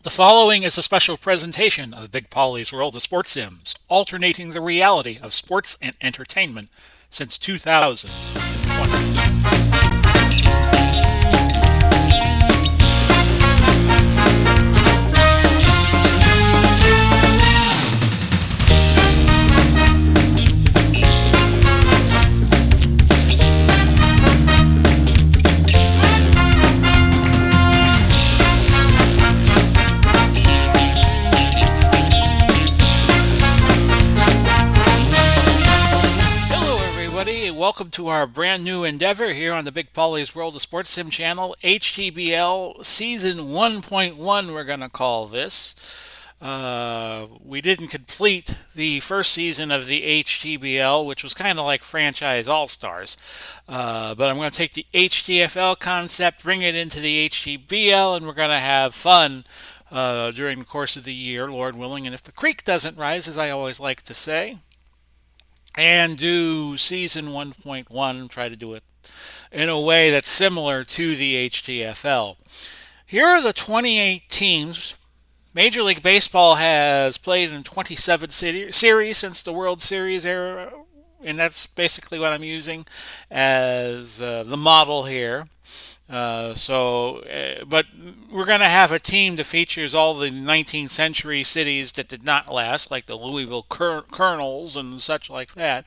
The following is a special presentation of Big Polly's World of Sports Sims, alternating the reality of sports and entertainment since 2020. Hello, everybody, and welcome to our brand new endeavor here on the Big Polly's World of Sports Sim channel, HTBL Season 1.1, we're going to call this. We didn't complete the first season of the HTBL, which was kind of like Franchise All Stars. But I'm going to take the HTFL concept, bring it into the HTBL, and we're going to have fun during the course of the year, Lord willing. And if the creek doesn't rise, as I always like to say, and do season 1.1, try to do it in a way that's similar to the HTFL. Here are the 28 teams. Major League Baseball has played in 27 series since the World Series era, and that's basically what I'm using as the model here. But we're going to have a team that features all the 19th century cities that did not last, like the Louisville Colonels and such like that.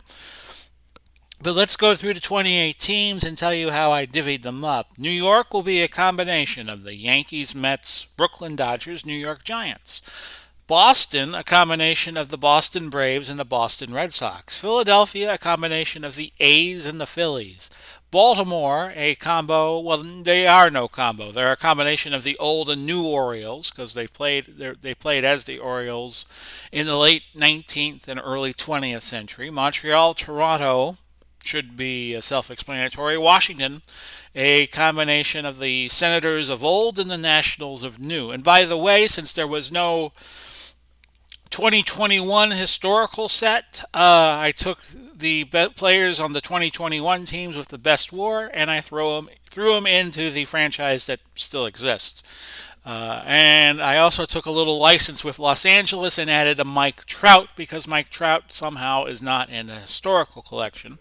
But let's go through the 28 teams and tell you how I divvied them up. New York will be a combination of the Yankees, Mets, Brooklyn Dodgers, New York Giants. Boston, a combination of the Boston Braves and the Boston Red Sox. Philadelphia, a combination of the A's and the Phillies. Baltimore, a combo. Well, they are no combo. They're a combination of the old and new Orioles because they played as the Orioles in the late 19th and early 20th century. Montreal, Toronto should be self-explanatory. Washington, a combination of the Senators of old and the Nationals of new. And by the way, since there was no 2021 historical set, I took the players on the 2021 teams with the best WAR, and I threw them into the franchise that still exists. And I also took a little license with Los Angeles and added a Mike Trout because Mike Trout somehow is not in the historical collection.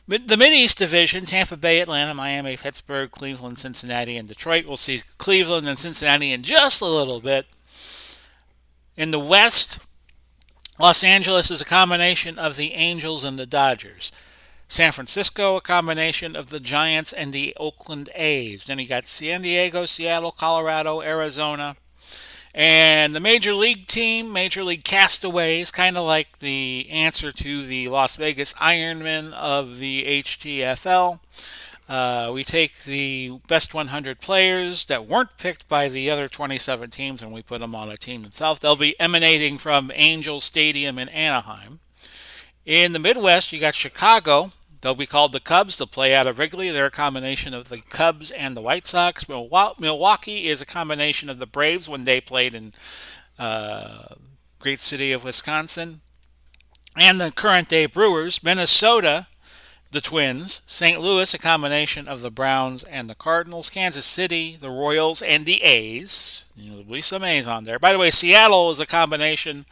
The Mid-East Division, Tampa Bay, Atlanta, Miami, Pittsburgh, Cleveland, Cincinnati, and Detroit. We'll see Cleveland and Cincinnati in just a little bit. In the West, Los Angeles is a combination of the Angels and the Dodgers. San Francisco, a combination of the Giants and the Oakland A's. Then you got San Diego, Seattle, Colorado, Arizona. And the Major League team, Major League Castaways, kind of like the answer to the Las Vegas Ironmen of the HTFL. We take the best 100 players that weren't picked by the other 27 teams and we put them on a team themselves. They'll be emanating from Angel Stadium in Anaheim. In the Midwest, you got Chicago. They'll be called the Cubs. They'll play out of Wrigley. They're a combination of the Cubs and the White Sox. Milwaukee is a combination of the Braves when they played in great city of Wisconsin, and the current day Brewers. Minnesota, the Twins. St. Louis, a combination of the Browns and the Cardinals. Kansas City, the Royals and the A's. There'll be some A's on there. By the way, Seattle is a combination.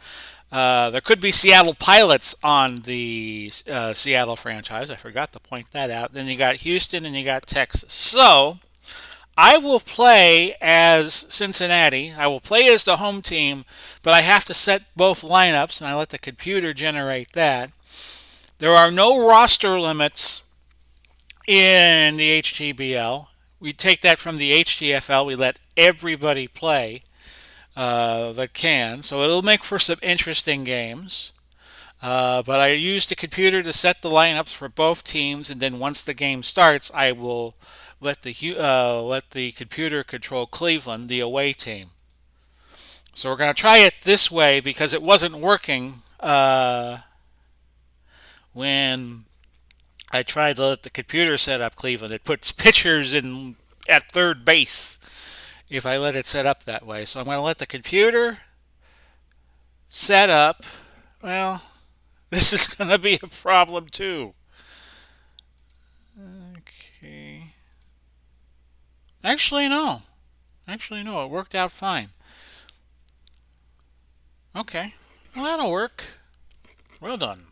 There could be Seattle Pilots on the Seattle franchise. I forgot to point that out. Then you got Houston and you got Texas. So I will play as Cincinnati. I will play as the home team, but I have to set both lineups, and I let the computer generate that. There are no roster limits in the HTBL. We take that from the HTFL. We let everybody play that can. So it'll make for some interesting games. But I use the computer to set the lineups for both teams, and then once the game starts, I will let the computer control Cleveland, the away team. So we're going to try it this way because it wasn't working when I tried to let the computer set up Cleveland. It puts pitchers in at third base if I let it set up that way. So I'm going to let the computer set up. Well, this is going to be a problem too. Okay. Actually, no. It worked out fine. Okay. Well, that'll work. Well done.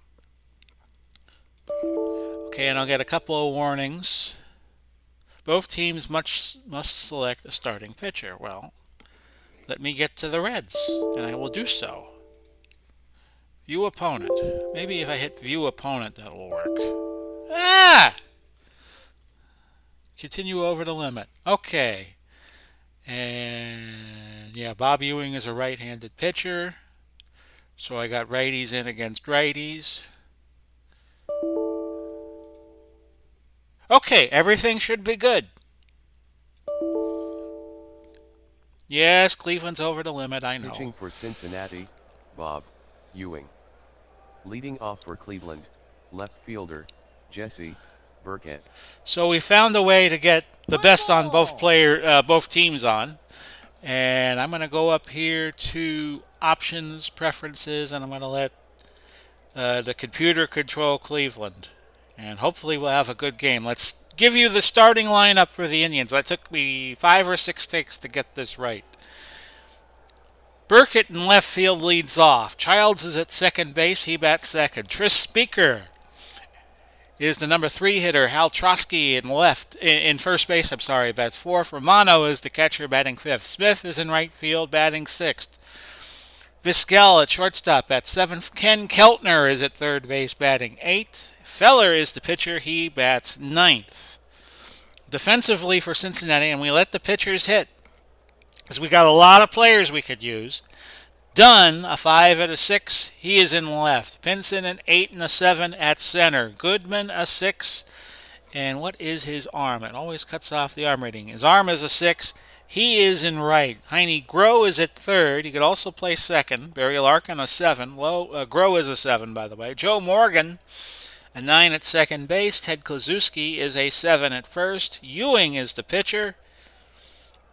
Okay, and I'll get a couple of warnings. Both teams must select a starting pitcher. Well, let me get to the Reds, and I will do so. View opponent. Maybe if I hit view opponent, that'll work. Ah! Continue over the limit. Okay. And yeah, Bob Ewing is a right-handed pitcher. So I got righties in against righties. Okay, everything should be good. Yes, Cleveland's over the limit, I know. Pitching for Cincinnati, Bob Ewing. Leading off for Cleveland, left fielder, Jesse Burkett. So we found a way to get the best on both teams on. And I'm going to go up here to options, preferences, and I'm going to let the computer control Cleveland. And hopefully we'll have a good game. Let's give you the starting lineup for the Indians. That took me 5 or 6 takes to get this right. Burkett in left field leads off. Childs is at second base. He bats second. Tris Speaker is the number 3 hitter. Hal Trotsky in first base, bats fourth. Romano is the catcher, batting fifth. Smith is in right field, batting sixth. Vizquel at shortstop, bats seventh. Ken Keltner is at third base, batting eighth. Feller is the pitcher. He bats ninth. Defensively for Cincinnati, and we let the pitchers hit, because we got a lot of players we could use. Dunn, a 5 and a 6, he is in left. Pinson, an 8 and a 7 at center. Goodman, a 6. And what is his arm? It always cuts off the arm rating. His arm is a 6. He is in right. Heine Groh is at third. He could also play second. Barry Larkin, a 7. Groh is a 7, by the way. Joe Morgan, a 9 at second base. Ted Kluszewski is a 7 at first. Ewing is the pitcher.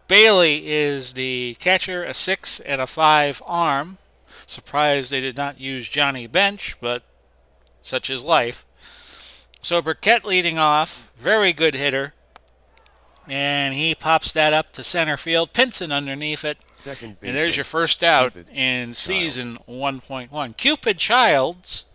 Bailey is the catcher, a 6 and a 5 arm. Surprised they did not use Johnny Bench, but such is life. So Burkett leading off, very good hitter. And he pops that up to center field. Pinson underneath it. Second and there's your first out in season 1.1. Cupid Childs,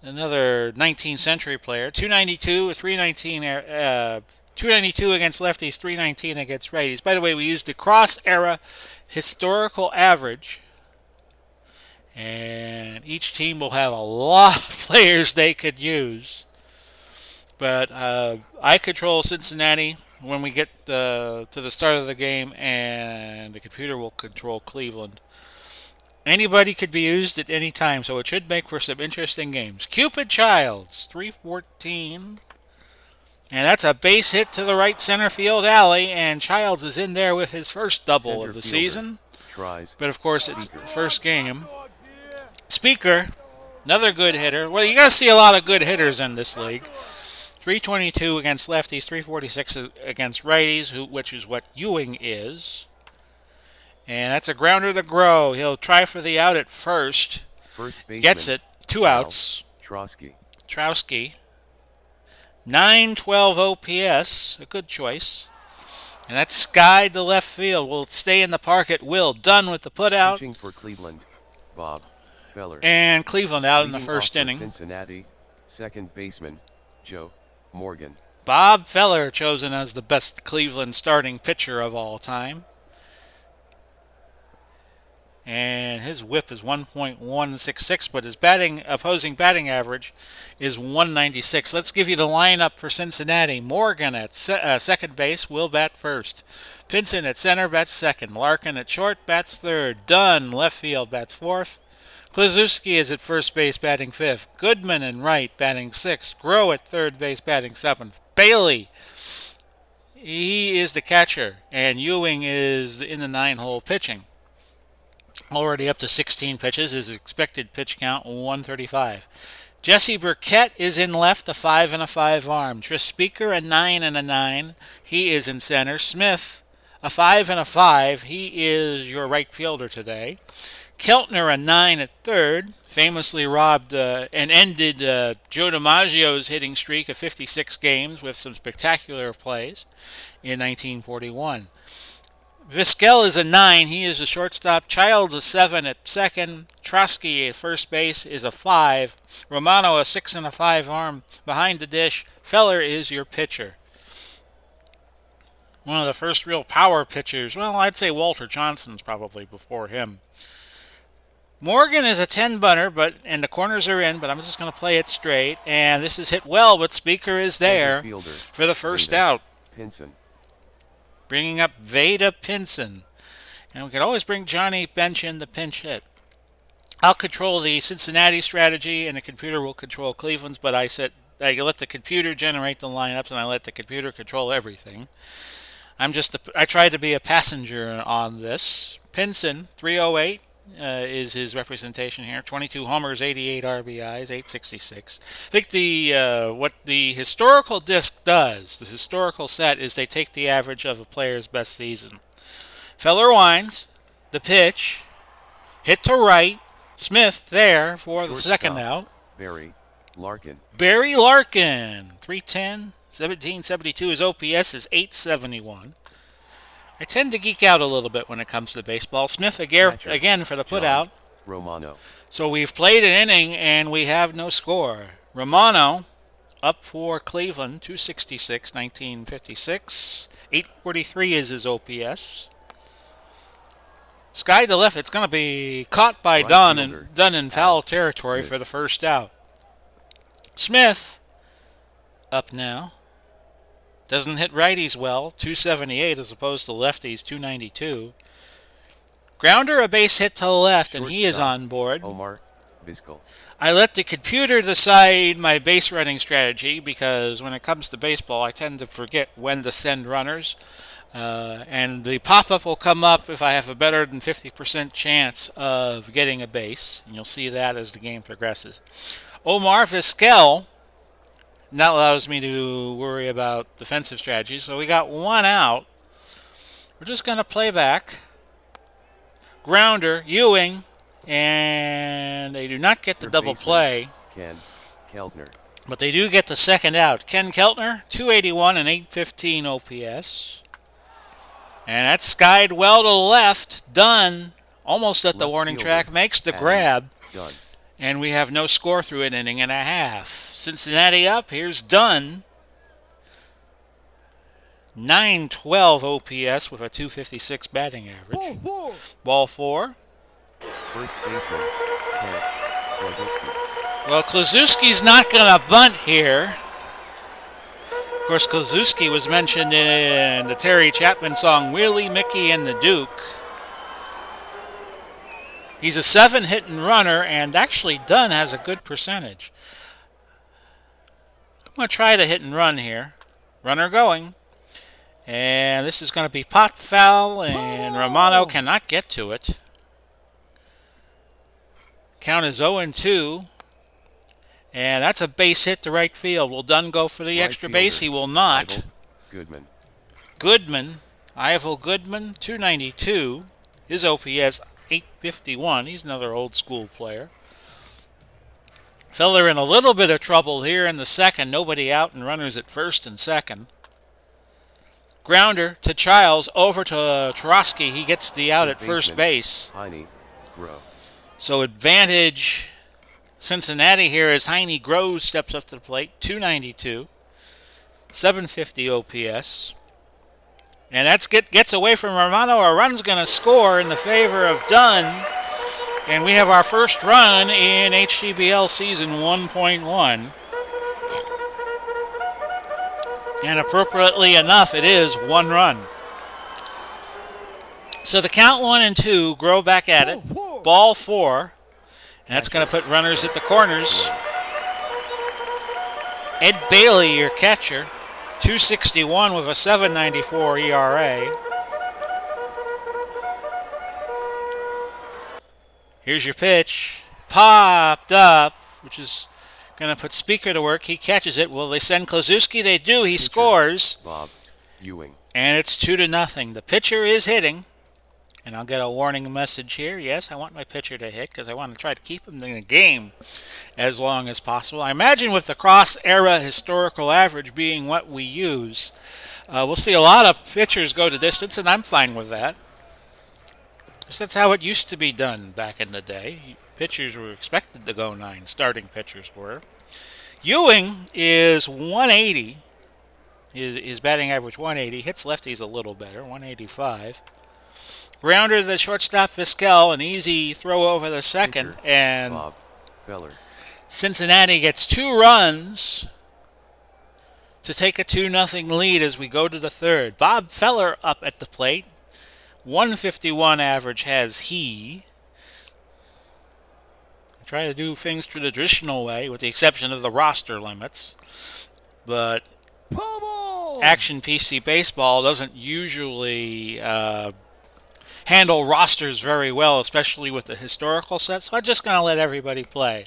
another 19th century player, 292, 319, 292 against lefties, 319 against righties. By the way, we used the cross-era historical average. And each team will have a lot of players they could use. But I control Cincinnati when we get to the start of the game, and the computer will control Cleveland. Anybody could be used at any time, so it should make for some interesting games. Cupid Childs, 314. And that's a base hit to the right center field alley, and Childs is in there with his first double of the season. But of course, it's the first game. Speaker, another good hitter. Well, you got to see a lot of good hitters in this league. 322 against lefties, 346 against righties, which is what Ewing is. And that's a grounder to Groh. He'll try for the out at first. Gets it. 2 outs. Trotsky. 912 OPS, a good choice. And that's skied to left field. Will stay in the park at will. Dunn with the putout. Pitching for Cleveland, Bob Feller. And Cleveland out in the first inning. Cincinnati, second baseman, Joe Morgan. Bob Feller chosen as the best Cleveland starting pitcher of all time. And his whip is 1.166, but his opposing batting average is 196. Let's give you the lineup for Cincinnati. Morgan at second base will bat first. Pinson at center bats second. Larkin at short bats third. Dunn left field bats fourth. Kluszewski is at first base batting fifth. Goodman in right batting sixth. Groh at third base batting seventh. Bailey, he is the catcher, and Ewing is in the 9-hole pitching. Already up to 16 pitches. His expected pitch count, 135. Jesse Burkett is in left, a 5 and a 5 arm. Tris Speaker, a 9 and a 9. He is in center. Smith, a 5 and a 5. He is your right fielder today. Keltner, a 9 at third. Famously robbed and ended Joe DiMaggio's hitting streak of 56 games with some spectacular plays in 1941. Vizquel is a 9. He is a shortstop. Childs a 7 at second. Trotsky at first base is a 5. Romano a 6 and a 5 arm behind the dish. Feller is your pitcher. One of the first real power pitchers. Well, I'd say Walter Johnson's probably before him. Morgan is a 10 bunter, and the corners are in, but I'm just going to play it straight. And this is hit well, but Speaker is there for the first out. Pinson. Bringing up Veda Pinson. And we could always bring Johnny Bench in the pinch hit. I'll control the Cincinnati strategy, and the computer will control Cleveland's, but I let the computer generate the lineups, and I let the computer control everything. I tried to be a passenger on this. Pinson, 308. Is his representation here. 22 homers, 88 RBIs, 866. I think what the historical disc does, the historical set, is they take the average of a player's best season. Feller winds, the pitch, hit to right, Smith there for the second out. Barry Larkin. Barry Larkin, 310, 1772. His OPS is 871. I tend to geek out a little bit when it comes to baseball. Smith again for the putout. Romano. So we've played an inning and we have no score. Romano up for Cleveland, 266, 1956. 843 is his OPS. Sky to left. It's going to be caught by Dunn in foul territory for the first out. Smith up now. Doesn't hit righties well, 278 as opposed to lefties, 292. Grounder, a base hit to the left, and he is on board. Vizquel. I let the computer decide my base running strategy because when it comes to baseball, I tend to forget when to send runners. And the pop-up will come up if I have a better than 50% chance of getting a base. And you'll see that as the game progresses. Omar Vizquel. That allows me to worry about defensive strategies. So we got one out. We're just going to play back. Grounder, Ewing, and they do not get the double play. Ken Keltner. But they do get the second out. Ken Keltner, 281 and 815 OPS. And that's skied well to the left. Dunn, almost at the warning track, makes the grab. Done. And we have no score through an inning and a half. Cincinnati up. Here's Dunn. 912 OPS with a 256 batting average. Ball 4. First baseman, Ted Klaczewski. Well, Klaczewski's not going to bunt here. Of course, Klaczewski was mentioned in the Terry Chapman song, Willie, Mickey, and the Duke. He's a 7 hit and runner, and actually Dunn has a good percentage. I'm going to try the hit and run here. Runner going. And this is going to be pot foul, and Romano cannot get to it. Count is 0-2. And that's a base hit to right field. Will Dunn go for the extra base? He will not. Goodman. Ivel Goodman, 292. His OPS 851. He's another old school player. Feller in a little bit of trouble here in the second. Nobody out and runners at first and second. Grounder to Childs, over to Trotsky. He gets the out at first base. So advantage Cincinnati here as Heine Groves steps up to the plate. 292. 750 OPS. And that gets away from Romano. A run's going to score in the favor of Dunn. And we have our first run in HTBL season 1.1. And appropriately enough, it is one run. So the count 1-2, grow back at it. Ball 4. And that's going to put runners at the corners. Ed Bailey, your catcher. 261 with a 794 ERA. Here's your pitch. Popped up, which is going to put Speaker to work. He catches it. Will they send Klaczewski? They do. He scores. Bob Ewing. And it's 2-0. The pitcher is hitting. And I'll get a warning message here. Yes, I want my pitcher to hit because I want to try to keep him in the game as long as possible. I imagine with the cross-era historical average being what we use, we'll see a lot of pitchers go to distance, and I'm fine with that. That's how it used to be done back in the day. Pitchers were expected to go 9, starting pitchers were. Ewing is 180. His batting average 180. Hits lefties a little better, 185. Grounder to the shortstop Vizquel, an easy throw over the second, Pitcher, and Bob Feller. Cincinnati gets 2 runs to take a 2-0 lead as we go to the third. Bob Feller up at the plate. 151 average has he. Try to do things the traditional way, with the exception of the roster limits. But Action PC Baseball doesn't usually handle rosters very well, especially with the historical set, so I'm just going to let everybody play.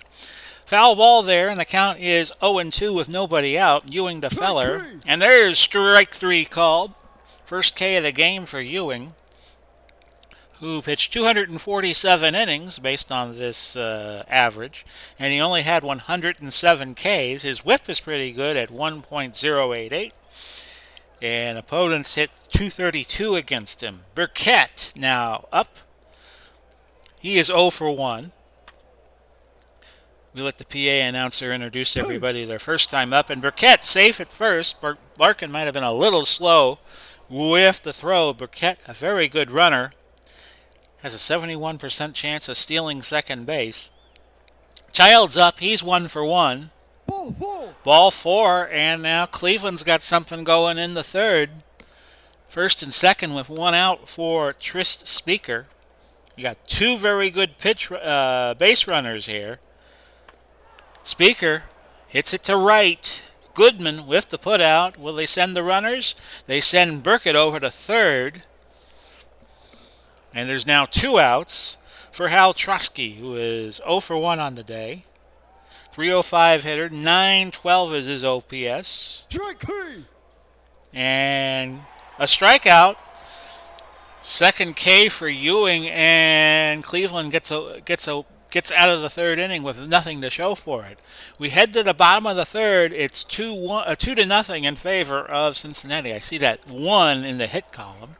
Foul ball there, and the count is 0-2 with nobody out. Ewing to Feller. And there's strike 3 called. First K of the game for Ewing, who pitched 247 innings based on this average, and he only had 107 Ks. His whip is pretty good at 1.088, and opponents hit 232 against him. Burkett now up. He is 0 for 1. We let the PA announcer introduce everybody their first time up, and Burkett safe at first. Larkin might have been a little slow with the throw. Burkett, a very good runner, has a 71% chance of stealing second base. Child's up. He's 1 for 1. Ball 4, and now Cleveland's got something going in the third. First and second with 1 out for Trist Speaker. You got 2 very good base runners here. Speaker hits it to right. Goodman with the putout. Will they send the runners? They send Burkett over to third. And there's now 2 outs for Hal Trusky, who is 0 for 1 on the day. 305 hitter, 912 is his OPS. And a strikeout. Second K for Ewing, and Cleveland gets out of the third inning with nothing to show for it. We head to the bottom of the third. It's 2-0 in favor of Cincinnati. I see that 1 in the hit column.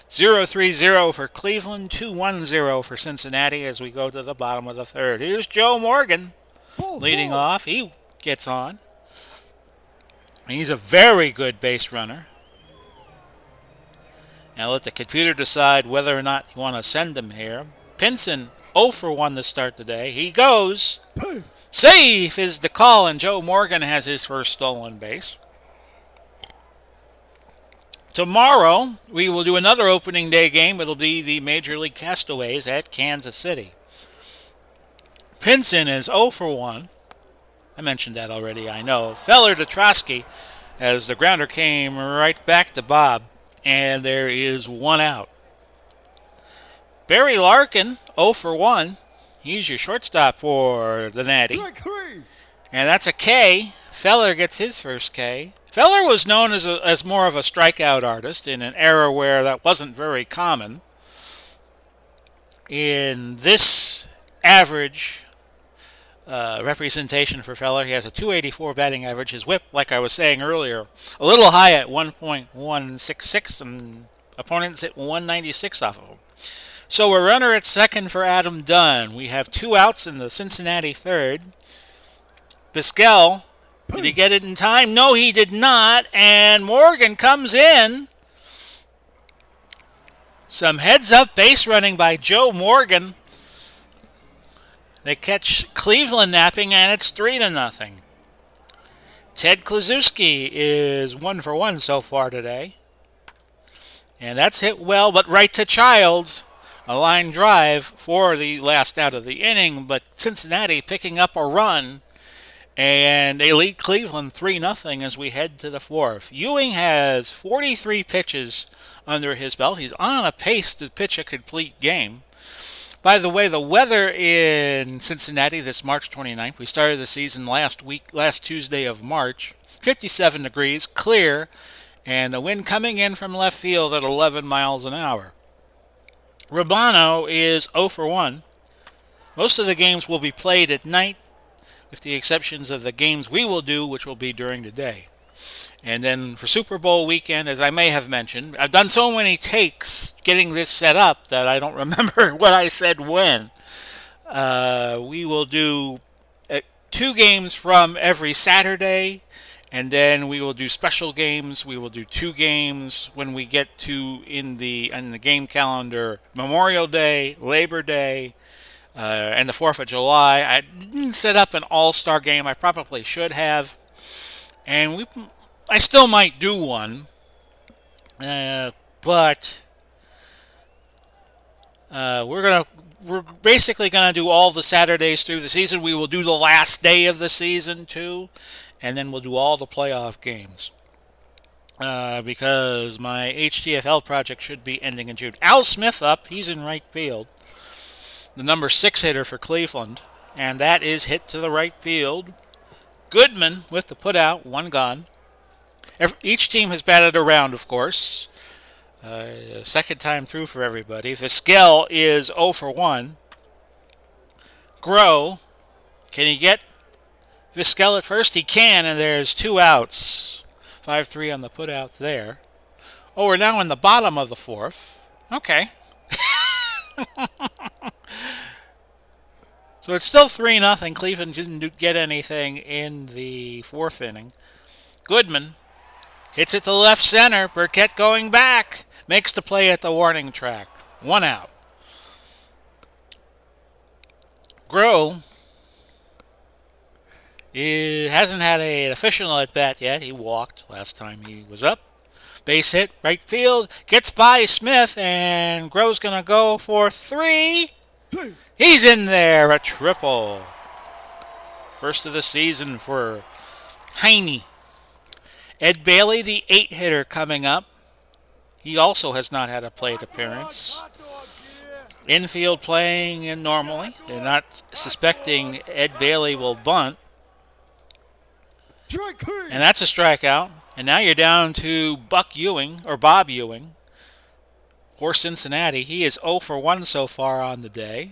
0-3-0 for Cleveland, 2-1-0 for Cincinnati as we go to the bottom of the third. Here's Joe Morgan leading off. He gets on. He's a very good base runner. Now let the computer decide whether or not you want to send him here. Pinson 0 for 1 to start the day. He goes. Safe is the call, and Joe Morgan has his first stolen base. Tomorrow, we will do another opening day game. It'll be the Major League Castaways at Kansas City. Pinson is 0 for 1. I mentioned that already, I know. Feller to Trosky as the grounder came right back to Bob, and there is 1 out. Barry Larkin, 0 for 1. He's your shortstop for the Natty. And that's a K. Feller gets his first K. Feller was known as more of a strikeout artist in an era where that wasn't very common. In this average representation for Feller, he has a 284 batting average. His whip, like I was saying earlier, a little high at 1.166, and opponents hit 196 off of him. So a runner at second for Adam Dunn. We have 2 outs in the Cincinnati third. Vizquel, did he get it in time? No, he did not. And Morgan comes in. Some heads-up base running by Joe Morgan. They catch Cleveland napping, and it's 3-0. Ted Kluszewski is 1 for 1 so far today. And that's hit well, but right to Childs. A line drive for the last out of the inning, but Cincinnati picking up a run. And they lead Cleveland 3-0 as we head to the fourth. Ewing has 43 pitches under his belt. He's on a pace to pitch a complete game. By the way, the weather in Cincinnati this March 29th, we started the season last Tuesday of March, 57 degrees, clear, and the wind coming in from left field at 11 miles an hour. Rubano is 0 for 1. Most of the games will be played at night, with the exceptions of the games we will do, which will be during the day. And then for Super Bowl weekend, as I may have mentioned, I've done so many takes getting this set up that I don't remember what I said when. We will do 2 games from every Saturday, and then we will do special games. We will do 2 games when we get to in the game calendar Memorial Day, Labor Day, and the 4th of July. I didn't set up an all-star game. I probably should have, and I still might do one, but we're basically gonna do all the Saturdays through the season. We will do the last day of the season too, and then we'll do all the playoff games. Because my HTFL project should be ending in June. Al Smith up, he's in right field. The number 6 hitter for Cleveland, and that is hit to the right field. Goodman with the putout, 1 gone. Each team has batted around, of course. Second time through for everybody. Vizquel is 0 for 1. Grow, can he get Vizquel at first? He can, and there's 2 outs. 5-3 on the putout there. Oh, we're now in the bottom of the 4th. Okay. So it's still 3-0. Cleveland didn't get anything in the 4th inning. Goodman hits it to left center. Burkett going back. Makes the play at the warning track. 1 out. Grow hasn't had an official at bat yet. He walked last time he was up. Base hit, right field. Gets by Smith, and Grow's going to go for 3. He's in there, a triple. First of the season for Heine. Ed Bailey, the 8 hitter, coming up. He also has not had a plate appearance. Infield playing in normally. They're not suspecting Ed Bailey will bunt. And that's a strikeout. And now you're down to Bob Ewing for Cincinnati. He is 0 for 1 so far on the day.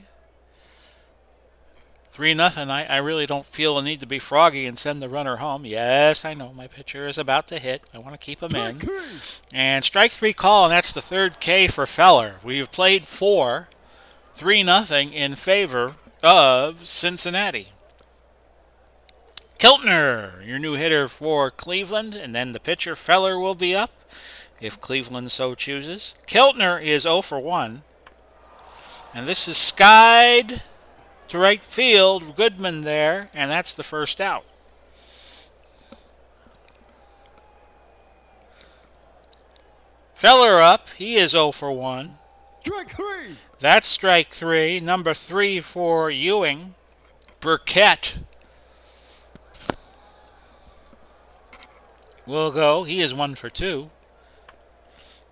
3-0. I really don't feel the need to be froggy and send the runner home. Yes, I know my pitcher is about to hit. I want to keep him in. And strike 3 call, and that's the 3rd K for Feller. We've played 4. 3-0 in favor of Cincinnati. Keltner, your new hitter for Cleveland, and then the pitcher Feller will be up if Cleveland so chooses. Keltner is 0 for 1. And this is skied to right field. Goodman there, and that's the first out. Feller up. He is 0 for 1. Strike 3. That's strike 3. Number 3 for Ewing. Burkett will go. He is 1 for 2.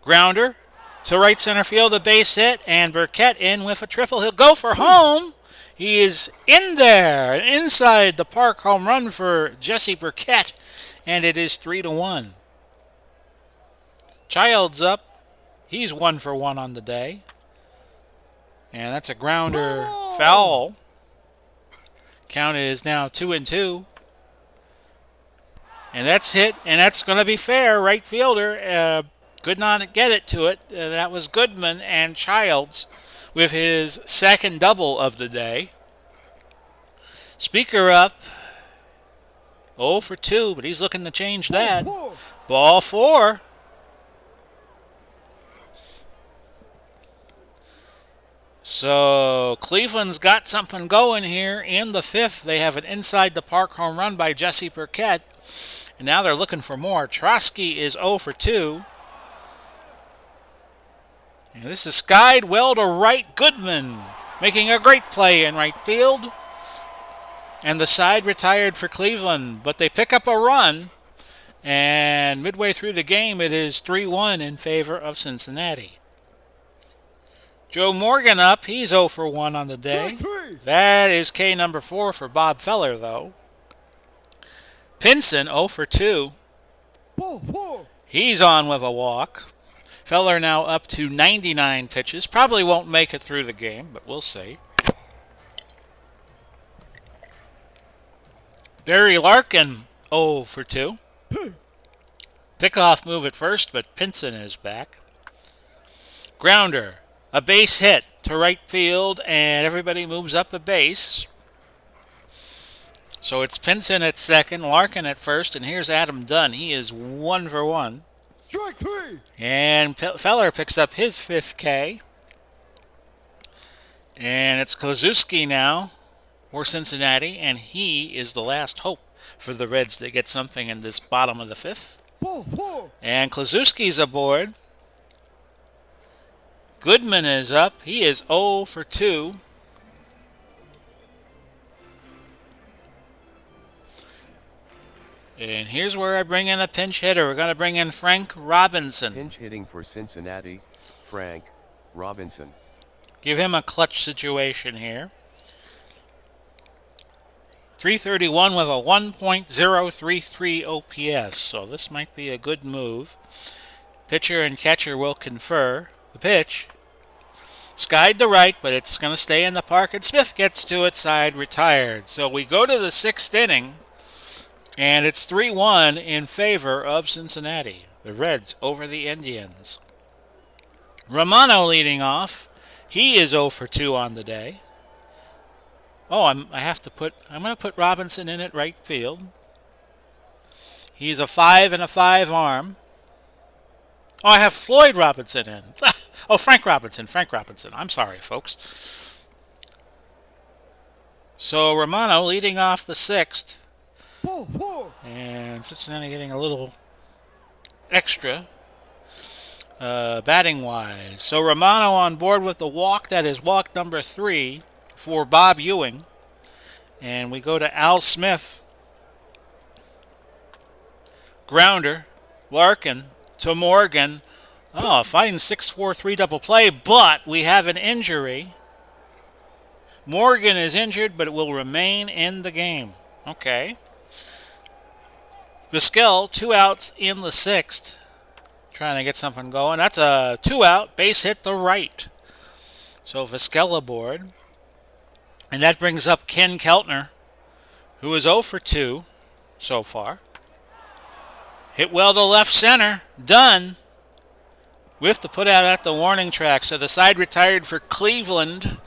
Grounder to right center field, a base hit, and Burkett in with a triple. He'll go for home. He is in there, inside the park home run for Jesse Burkett, and it is 3-1. Child's up. He's 1 for 1 on the day. And that's a grounder foul. Count is now 2-2. And that's hit, and that's going to be fair. Right fielder could not get it to it. That was Goodman, and Childs with his second double of the day. Speaker up. 0 for 2, but he's looking to change that. Ball 4. So Cleveland's got something going here in the 5th. They have an inside the park home run by Jesse Burkett. And now they're looking for more. Trotsky is 0 for 2. And this is skied well to right. Goodman making a great play in right field. And the side retired for Cleveland. But they pick up a run. And midway through the game, it is 3-1 in favor of Cincinnati. Joe Morgan up. He's 0 for 1 on the day. That is K number 4 for Bob Feller, though. Pinson 0 for 2. He's on with a walk. Feller now up to 99 pitches. Probably won't make it through the game, but we'll see. Barry Larkin 0 for 2. Pickoff move at first, but Pinson is back. Grounder, a base hit to right field, and everybody moves up a base. So it's Pinson at second, Larkin at first, and here's Adam Dunn. He is 1 for 1. Strike 3. And Feller picks up his 5th K. And it's Kluszewski now for Cincinnati, and he is the last hope for the Reds to get something in this bottom of the 5th. Ball 4. And Kluszewski's aboard. Goodman is up. He is 0 for 2. And here's where I bring in a pinch hitter. We're going to bring in Frank Robinson. Pinch hitting for Cincinnati, Frank Robinson. Give him a clutch situation here. 331 with a 1.033 OPS, so this might be a good move. Pitcher and catcher will confer. The pitch. Skied to right, but it's going to stay in the park, and Smith gets to it, side retired. So we go to the 6th inning, and it's 3-1 in favor of Cincinnati. The Reds over the Indians. Romano leading off. He is 0 for 2 on the day. Oh, I'm going to put Robinson in at right field. He's a 5 and a 5 arm. Oh, I have Floyd Robinson in. Oh, Frank Robinson. I'm sorry, folks. So Romano leading off the 6th. Ball 4. And Cincinnati getting a little extra batting-wise. So Romano on board with the walk. That is walk number 3 for Bob Ewing. And we go to Al Smith. Grounder. Larkin to Morgan. Oh, fine 6-4-3 double play, but we have an injury. Morgan is injured, but it will remain in the game. Okay. Vizquel, 2 outs in the 6th. Trying to get something going. That's a 2-out base hit to right. So Vizquel aboard. And that brings up Ken Keltner, who is 0 for 2 so far. Hit well to left center. Done. We have to put out at the warning track. So the side retired for Cleveland.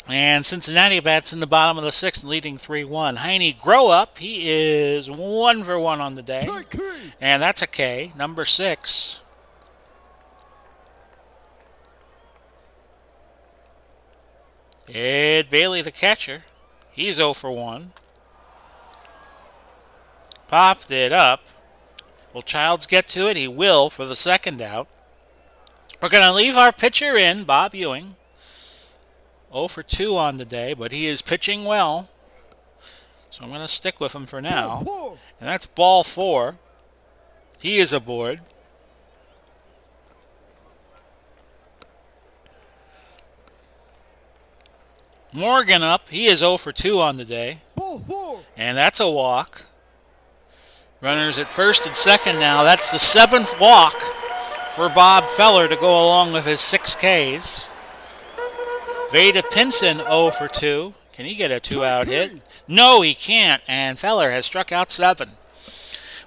And Cincinnati bats in the bottom of the 6th, leading 3-1. Heine Grow Up. He is 1 for 1 on the day. Strike 3. And that's a K, number 6. Ed Bailey, the catcher. He's 0 for 1. Popped it up. Will Childs get to it? He will for the 2nd out. We're going to leave our pitcher in, Bob Ewing. 0 for 2 on the day, but he is pitching well. So I'm going to stick with him for now. Ball 4. And that's ball 4. He is aboard. Morgan up. He is 0 for 2 on the day. Ball 4. And that's a walk. Runners at first and second now. That's the 7th walk for Bob Feller to go along with his 6 Ks. Veda Pinson 0 for 2. Can he get a 2-out hit? No, he can't. And Feller has struck out 7.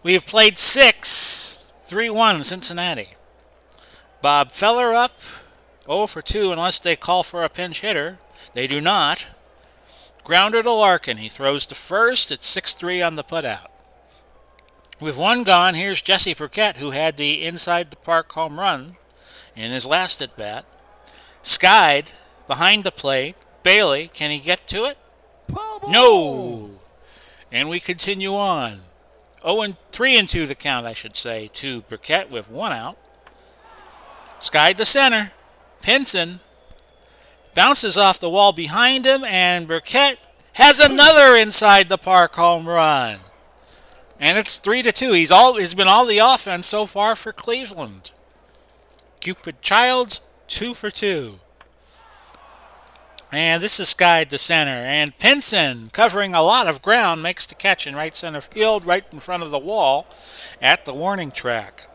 We have played 6. 3-1 Cincinnati. Bob Feller up 0 for 2 unless they call for a pinch hitter. They do not. Grounder to Larkin. He throws to first. It's 6-3 on the putout. With 1 gone, here's Jesse Burkett, who had the inside-the-park home run in his last at-bat. Skied behind the plate. Bailey, can he get to it? No! And we continue on. 3-2 the count, I should say, to Burkett with 1 out. Skied to center. Pinson bounces off the wall behind him, and Burkett has another inside-the-park home run. And it's 3-2. He's been all the offense so far for Cleveland. Cupid Childs, 2 for 2. And this is skied to center. And Pinson, covering a lot of ground, makes the catch in right center field, right in front of the wall at the warning track.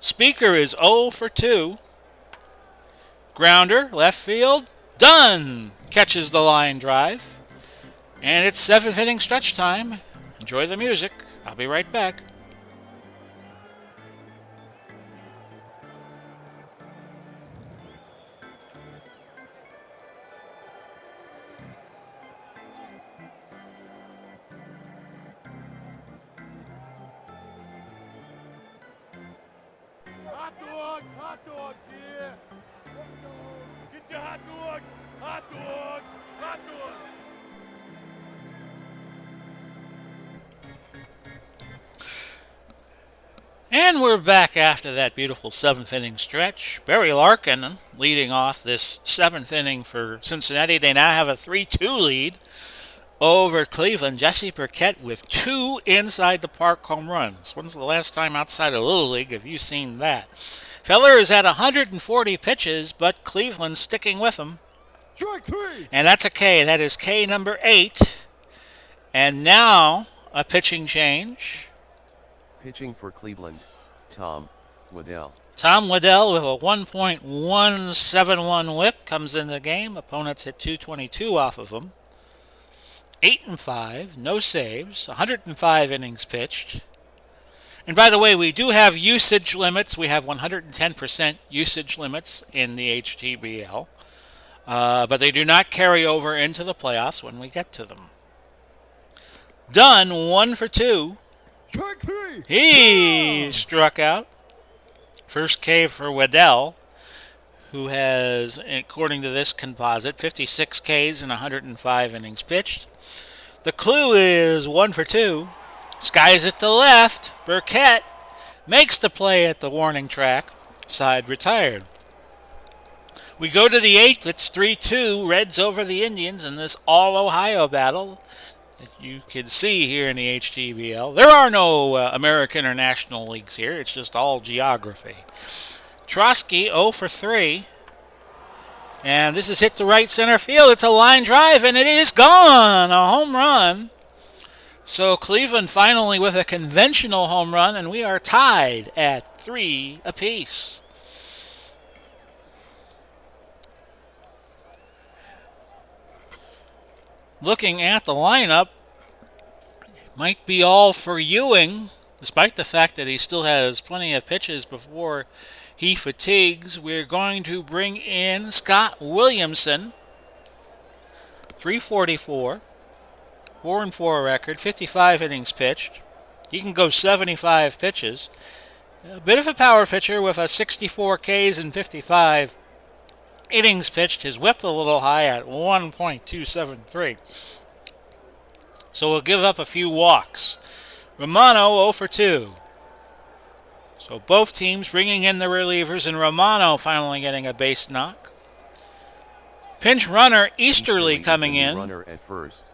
Speaker is 0 for 2. Grounder, left field, done! Catches the line drive. And it's 7th inning stretch time. Enjoy the music. I'll be right back. Hot dog, yeah. Get your hot dog, hot dog, hot dog. And we're back after that beautiful 7th inning stretch. Barry Larkin leading off this 7th inning for Cincinnati. They now have a 3-2 lead over Cleveland. Jesse Burkett with 2 inside the park home runs. When's the last time outside of Little League have you seen that? Feller is at 140 pitches, but Cleveland's sticking with him. Strike 3. And that's a K. That is K number 8. And now a pitching change. Pitching for Cleveland, Tom Waddell. Tom Waddell with a 1.171 whip comes in the game. Opponents hit 222 off of him. 8-5, no saves, 105 innings pitched. And by the way, we do have usage limits. We have 110% usage limits in the HTBL. But they do not carry over into the playoffs when we get to them. Dunn, 1 for 2. Strike 3. He struck out. First K for Waddell, who has, according to this composite, 56 Ks and 105 innings pitched. The clue is 1 for 2. Skies at the left. Burkett makes the play at the warning track. Side retired. We go to the 8th. It's 3-2. Reds over the Indians in this all-Ohio battle that you can see here in the HTBL. There are no American or National Leagues here. It's just all geography. Trotsky 0 for 3. And this is hit to right center field. It's a line drive, and it is gone. A home run. So Cleveland finally with a conventional home run, and we are tied at 3 apiece. Looking at the lineup, might be all for Ewing, despite the fact that he still has plenty of pitches before he fatigues. We're going to bring in Scott Williamson, 344, 4-4 record, 55 innings pitched. He can go 75 pitches. A bit of a power pitcher with a 64 Ks and 55 innings pitched. His whip a little high at 1.273. So we'll give up a few walks. Romano 0 for 2. So both teams bringing in the relievers, and Romano finally getting a base knock. Pinch runner Easterly coming in. Runner at first.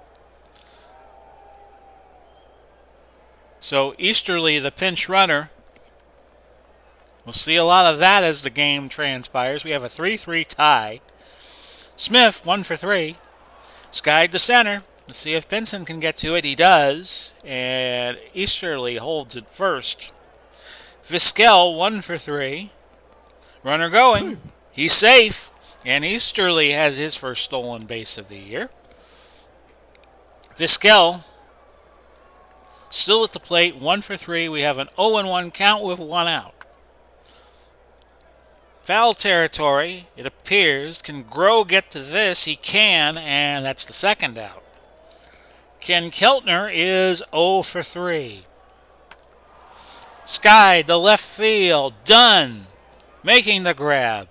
So Easterly, the pinch runner. We'll see a lot of that as the game transpires. We have a 3-3 tie. Smith 1 for 3. Skied to center. Let's see if Benson can get to it. He does. And Easterly holds it first. Vizquel 1 for 3. Runner going. He's safe. And Easterly has his first stolen base of the year. Vizquel still at the plate, 1 for 3. We have an 0-1 count with 1 out. Foul territory, it appears. Can Groh get to this? He can, and that's the second out. Ken Keltner is 0 for 3. Sky to left field. Dunn making the grab.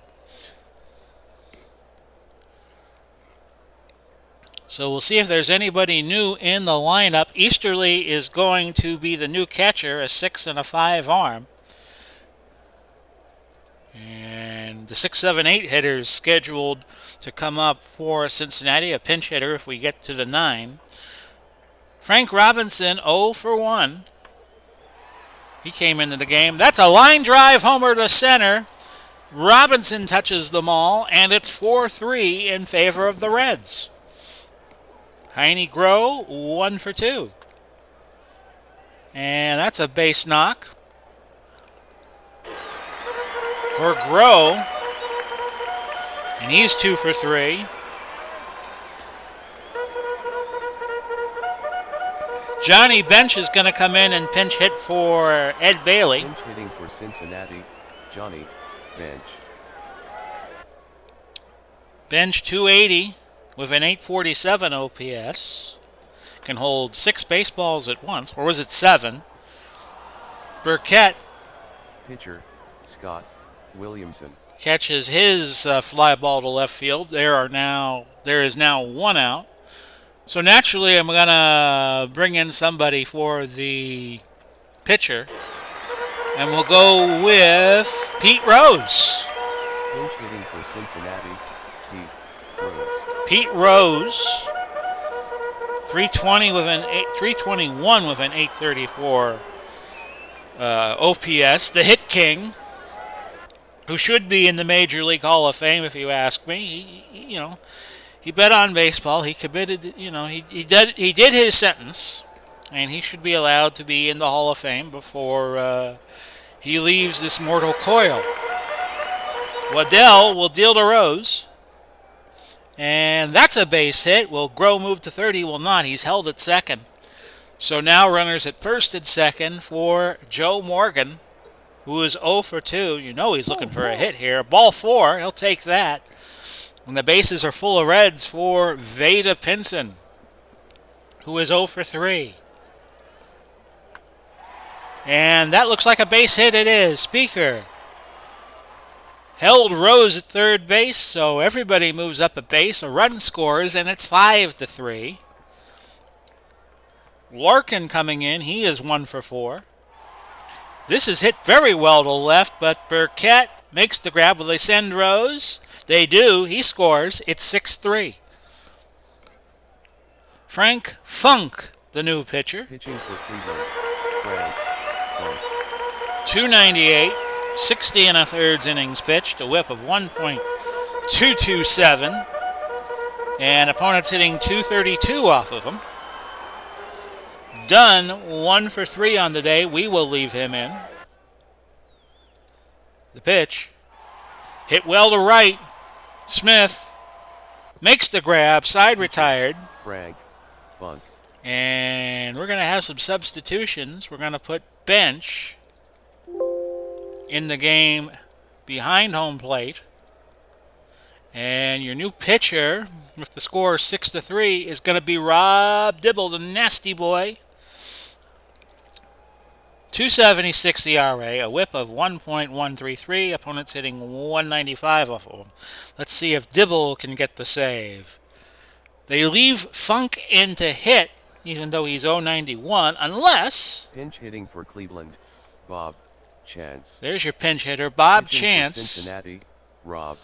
So we'll see if there's anybody new in the lineup. Easterly is going to be the new catcher, a 6 and a 5 arm. And the 6, 7, 8 hitters scheduled to come up for Cincinnati, a pinch hitter if we get to the 9. Frank Robinson 0 for 1. He came into the game. That's a line drive homer to center. Robinson touches them all, and it's 4-3 in favor of the Reds. Heine Groh 1 for 2. And that's a base knock. for Groh, and he's 2 for 3. Johnny Bench is going to come in and pinch hit for Ed Bailey. Pinch hitting for Cincinnati, Johnny Bench. Bench 280 with an 847 OPS. Can hold 6 baseballs at once, or was it 7? Burkett Pitcher, Scott Williamson. catches his fly ball to left field. There is now 1 out. So naturally, I'm gonna bring in somebody for the pitcher, and we'll go with Pete Rose. Pinch hitting for Cincinnati, Pete Rose. Pete Rose, 321 with an 834 OPS. The hit king, who should be in the Major League Hall of Fame, if you ask me. He bet on baseball. He committed. He did his sentence, and he should be allowed to be in the Hall of Fame before he leaves this mortal coil. Waddell will deal to Rose, and that's a base hit. Will Groh move to third? He will not. He's held at second. So now runners at first and second for Joe Morgan, who is 0 for 2. He's looking for a hit here. Ball 4. He'll take that. When the bases are full of Reds for Vada Pinson, who is 0 for 3. And that looks like a base hit. It is. Speaker held Rose at third base, so everybody moves up a base. A run scores, and it's 5 to 3. Larkin coming in. He is 1 for 4. This is hit very well to left, but Burkett makes the grab. Will they send Rose? They do. He scores. It's 6-3. Frank Funk, the new pitcher. Pitching for Cleveland, Frank Funk. 298, 60 and a thirds innings pitched, a whip of 1.227, and opponents hitting 232 off of him. Dunn, 1 for 3 on the day. We will leave him in. The pitch. Hit well to right. Smith makes the grab. Side retired. Frank Funk. And we're going to have some substitutions. We're going to put Bench in the game behind home plate. And your new pitcher, with the score 6 to 3, is going to be Rob Dibble, the nasty boy. 2.76 ERA, a whip of 1.133. Opponents hitting 195 off of him. Let's see if Dibble can get the save. They leave Funk in to hit, even though he's 0.91, unless... Pinch hitting for Cleveland, Bob Chance. There's your pinch hitter, Bob Pitching Chance. for Cincinnati, Rob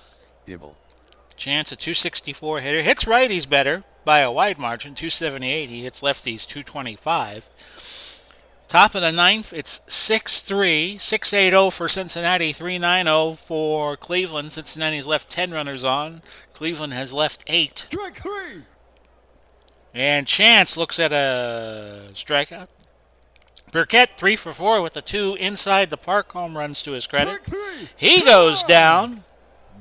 Dibble. Chance, a 264 hitter. Hits righties better by a wide margin, 278. He hits lefties, 225. Top of the ninth, it's 6-3, 6-8-0 for Cincinnati, 3-9-0 for Cleveland. Cincinnati's left 10 runners on. Cleveland has left 8. Strike 3. And Chance looks at a strikeout. Burkett, 3 for 4 with the 2 inside the park home runs to his credit. Strike 3. He goes down.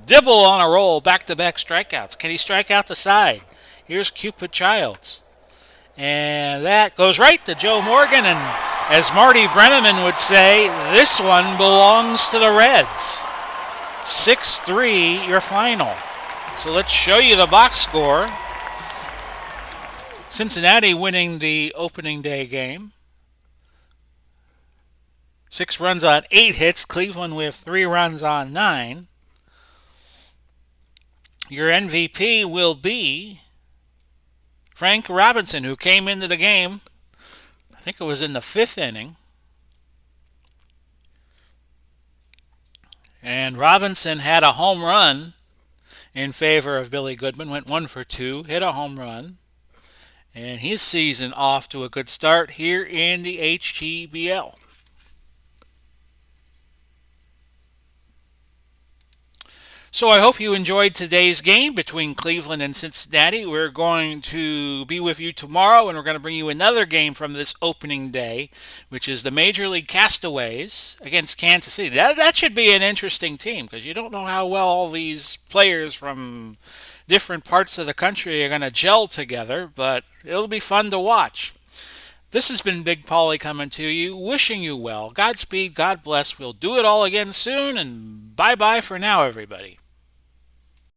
Dibble on a roll, back-to-back strikeouts. Can he strike out the side? Here's Cupid Childs. And that goes right to Joe Morgan. And as Marty Brenneman would say, this one belongs to the Reds. 6-3, your final. So let's show you the box score. Cincinnati winning the opening day game. 6 runs on 8 hits. Cleveland with 3 runs on 9. Your MVP will be Frank Robinson, who came into the game, I think it was in the 5th inning. And Robinson had a home run in favor of Billy Goodman, went 1 for 2, hit a home run. And his season off to a good start here in the HTBL. So I hope you enjoyed today's game between Cleveland and Cincinnati. We're going to be with you tomorrow, and we're going to bring you another game from this opening day, which is the Major League Castaways against Kansas City. That should be an interesting team because you don't know how well all these players from different parts of the country are going to gel together, but it'll be fun to watch. This has been Big Polly coming to you, wishing you well. Godspeed, God bless. We'll do it all again soon, and bye bye for now, everybody.